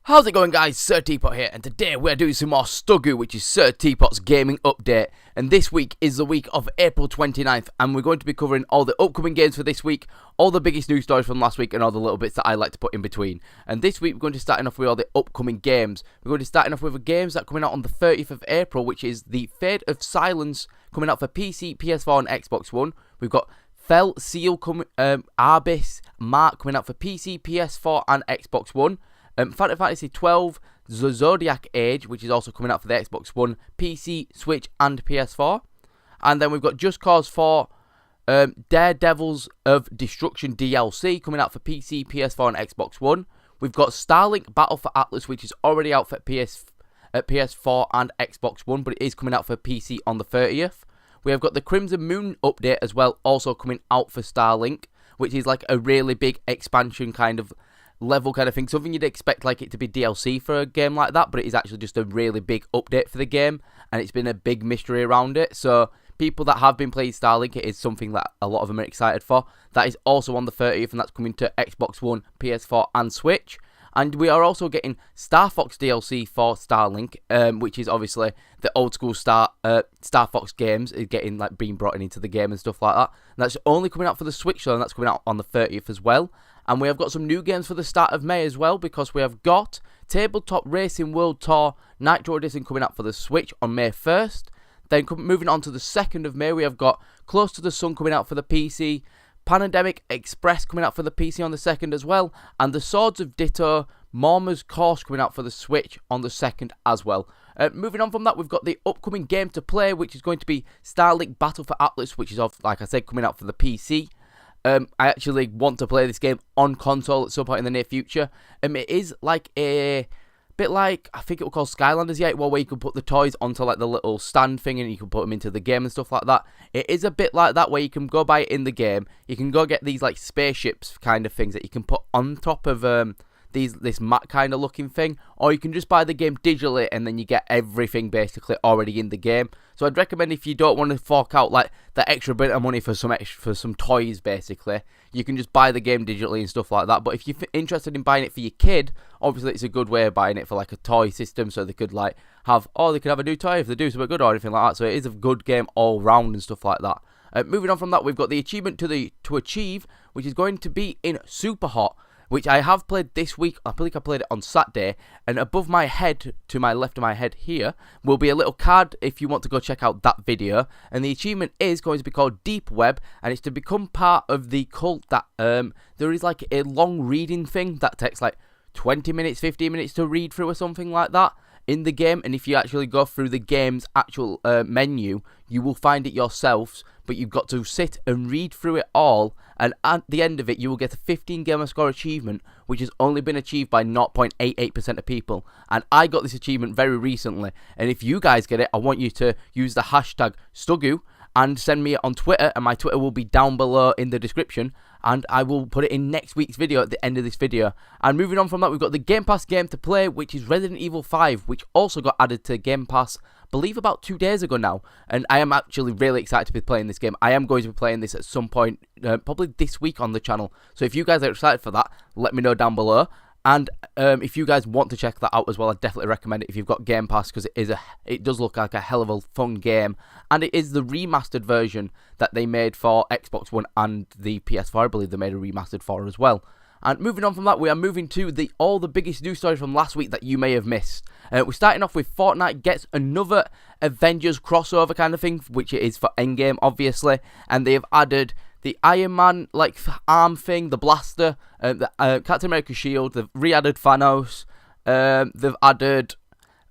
How's it going, guys? Sir Teapot here, and today we're doing some more STGU, which is Sir Teapot's gaming update. And this week is the week of April 29th, and we're going to be covering all the upcoming games for this week, all the biggest news stories from last week, and all the little bits that I like to put in between. And this week we're going to start off with all the upcoming games. We're going to start off with the games that are coming out on the 30th of April, which is the Fade of Silence coming out for PC, PS4, and Xbox One. We've got Fell Seal Arbis Mark coming out for PC, PS4, and Xbox One. Final Fantasy 12, The Zodiac Age, which is also coming out for the Xbox One, PC, Switch, and PS4. And then we've got Just Cause 4, Daredevils of Destruction DLC coming out for PC, PS4, and Xbox One. We've got Starlink Battle for Atlas, which is already out for PS4 and Xbox One, but it is coming out for PC on the 30th. We have got the Crimson Moon update as well, also coming out for Starlink, which is like a really big expansion kind of level kind of thing, something you'd expect like it to be DLC for a game like that, but it is actually just a really big update for the game, and it's been a big mystery around it. So people that have been playing Starlink, it is something that a lot of them are excited for. That is also on the 30th, and that's coming to Xbox One, PS4, and Switch. And we are also getting Star Fox DLC for Starlink, which is obviously the old school Star Fox games is getting like being brought into the game and stuff like that. And that's only coming out for the Switch though, and that's coming out on the 30th as well. And we have got some new games for the start of May as well, because we have got Tabletop Racing World Tour Nitro Edition coming out for the Switch on May 1st. Then moving on to the 2nd of May, we have got Close to the Sun coming out for the PC, Pandemic Express coming out for the PC on the 2nd as well, and the Swords of Ditto Morma's Course coming out for the Switch on the 2nd as well. Moving on from that, we've got the upcoming game to play, which is going to be Starlink Battle for Atlas, which is, like I said, coming out for the PC. I actually want to play this game on console at some point in the near future. It is like a bit like, I think it was called Skylanders, yeah, where you can put the toys onto like the little stand thing and you can put them into the game and stuff like that. It is a bit like that, where you can go buy it in the game. You can go get these like spaceships kind of things that you can put on top of this mat kind of looking thing, or you can just buy the game digitally and then you get everything basically already in the game. So I'd recommend, if you don't want to fork out like the extra bit of money for some toys basically, you can just buy the game digitally and stuff like that. But if you're interested in buying it for your kid, obviously it's a good way of buying it for like a toy system, so they could like have a new toy if they do something good or anything like that. So it is a good game all round and stuff like that. Moving on from that, we've got the achievement to achieve, which is going to be in Super Hot, which I have played this week. I believe I played it on Saturday, and above my head, to my left of my head here, will be a little card if you want to go check out that video. And the achievement is going to be called Deep Web, and it's to become part of the cult that there is like a long reading thing that takes like 20 minutes, 15 minutes to read through or something like that in the game. And if you actually go through the game's actual menu, you will find it yourselves, but you've got to sit and read through it all, and at the end of it you will get a 15 gamer score achievement, which has only been achieved by 0.88% of people. And I got this achievement very recently, and if you guys get it, I want you to use the hashtag STGU and send me it on Twitter, and my Twitter will be down below in the description, and I will put it in next week's video at the end of this video. And moving on from that, we've got the Game Pass game to play, which is Resident Evil 5, which also got added to Game Pass, I believe about 2 days ago now, and I am actually really excited to be playing this game. I am going to be playing this at some point, probably this week on the channel. So if you guys are excited for that, let me know down below. And if you guys want to check that out as well, I definitely recommend it if you've got Game Pass, because it does look like a hell of a fun game, and it is the remastered version that they made for Xbox One and the PS4. I believe they made a remastered for as well. And moving on from that, we are moving to all the biggest news stories from last week that you may have missed. We're starting off with Fortnite gets another Avengers crossover kind of thing, which it is for endgame obviously, and they have added the Iron Man like arm thing, the blaster, the Captain America shield. They've re-added Thanos. They've added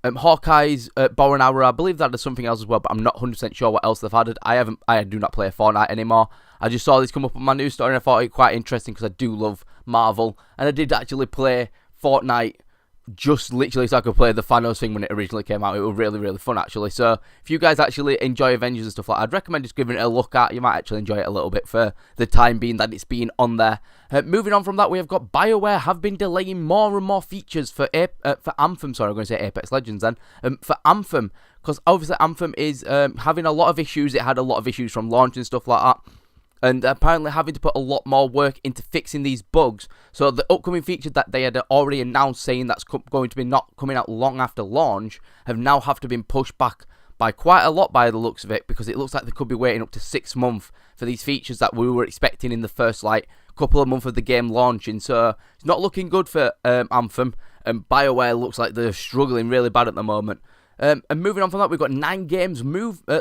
Hawkeye's bow and arrow. I believe that is something else as well, but I'm not 100% sure what else they've added. I do not play Fortnite anymore. I just saw this come up on my news story and I thought it quite interesting, because I do love Marvel, and I did actually play Fortnite just literally so I could play the Thanos thing when it originally came out. It was really, really fun actually. So if you guys actually enjoy Avengers and stuff like that, I'd recommend just giving it a look at. You might actually enjoy it a little bit for the time being that it's been on there. Moving on from that, we have got BioWare have been delaying more and more features for Anthem. Sorry, I'm going to say Apex Legends then. For Anthem, because obviously Anthem is having a lot of issues. It had a lot of issues from launch and stuff like that. and they're apparently having to put a lot more work into fixing these bugs. So the upcoming features that they had already announced, saying that's going to be not coming out long after launch, have now to been pushed back by quite a lot by the looks of it, because it looks like they could be waiting up to 6 months for these features that we were expecting in the first couple of months of the game launching. So it's not looking good for Anthem, and BioWare looks like they're struggling really bad at the moment. And moving on from that, we've got 9 games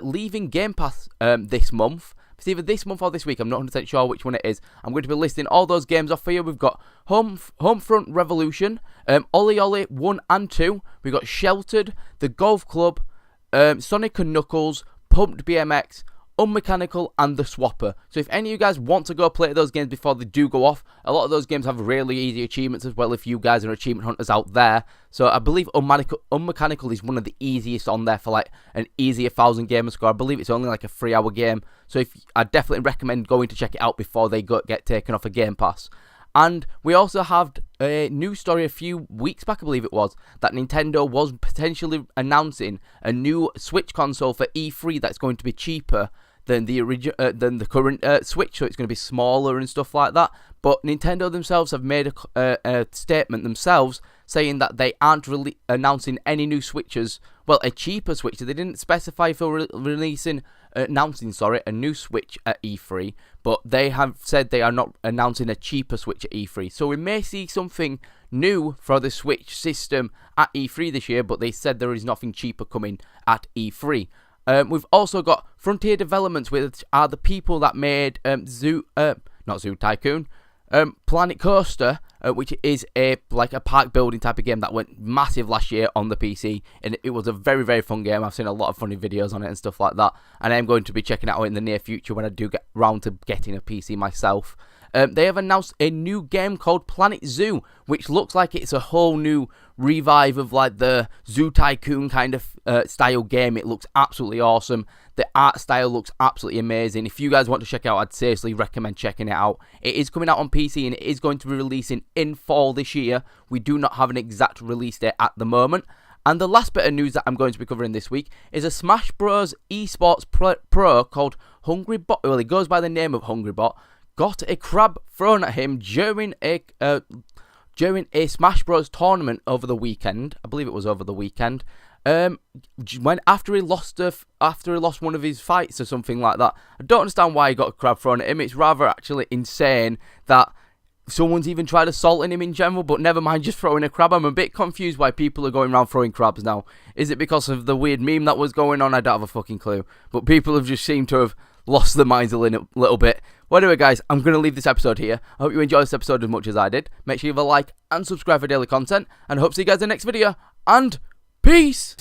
leaving Game Pass this month. It's either this month or this week. I'm not 100% sure which one it is. I'm going to be listing all those games off for you. We've got Homefront Revolution, Ollie Ollie 1 and 2. We've got Sheltered, The Golf Club, Sonic and Knuckles, Pumped BMX, Unmechanical, and The Swapper. So if any of you guys want to go play those games before they do go off, a lot of those games have really easy achievements as well if you guys are achievement hunters out there. So I believe Unmechanical is one of the easiest on there for an easy 1,000 gamer score. I believe it's only a 3-hour game. So I definitely recommend going to check it out before they get taken off a Game Pass. And we also have a news story a few weeks back, I believe it was, that Nintendo was potentially announcing a new Switch console for E3 that's going to be cheaper than the current Switch, so it's going to be smaller and stuff like that. But Nintendo themselves have made a statement themselves saying that they aren't really announcing any new Switches. Well, a cheaper Switch. They didn't specify if they were announcing a new Switch at E3, but they have said they are not announcing a cheaper Switch at E3. So we may see something new for the Switch system at E3 this year, but they said there is nothing cheaper coming at E3. We've also got Frontier Developments, which are the people that made not Zoo Tycoon, Planet Coaster, which is a park building type of game that went massive last year on the PC, and it was a very, very fun game. I've seen a lot of funny videos on it and stuff like that, and I'm going to be checking it out in the near future when I do get round to getting a PC myself. They have announced a new game called Planet Zoo, which looks like it's a whole new revive of the Zoo Tycoon kind of style game. It looks absolutely awesome. The art style looks absolutely amazing. If you guys want to check it out, I'd seriously recommend checking it out. It is coming out on PC and it is going to be releasing in fall this year. We do not have an exact release date at the moment. And the last bit of news that I'm going to be covering this week is a Smash Bros. Esports pro called Hungrybot. Well, he goes by the name of Hungrybot. Got a crab thrown at him during a Smash Bros tournament over the weekend. I believe it was over the weekend. After he lost one of his fights or something like that. I don't understand why he got a crab thrown at him. It's rather actually insane that someone's even tried assaulting him in general, but never mind just throwing a crab. I'm a bit confused why people are going around throwing crabs now. Is it because of the weird meme that was going on? I don't have a fucking clue. But people have just seemed to have lost their minds a little bit. Well, anyway, guys, I'm going to leave this episode here. I hope you enjoyed this episode as much as I did. Make sure you leave a like and subscribe for daily content. And I hope to see you guys in the next video. And peace!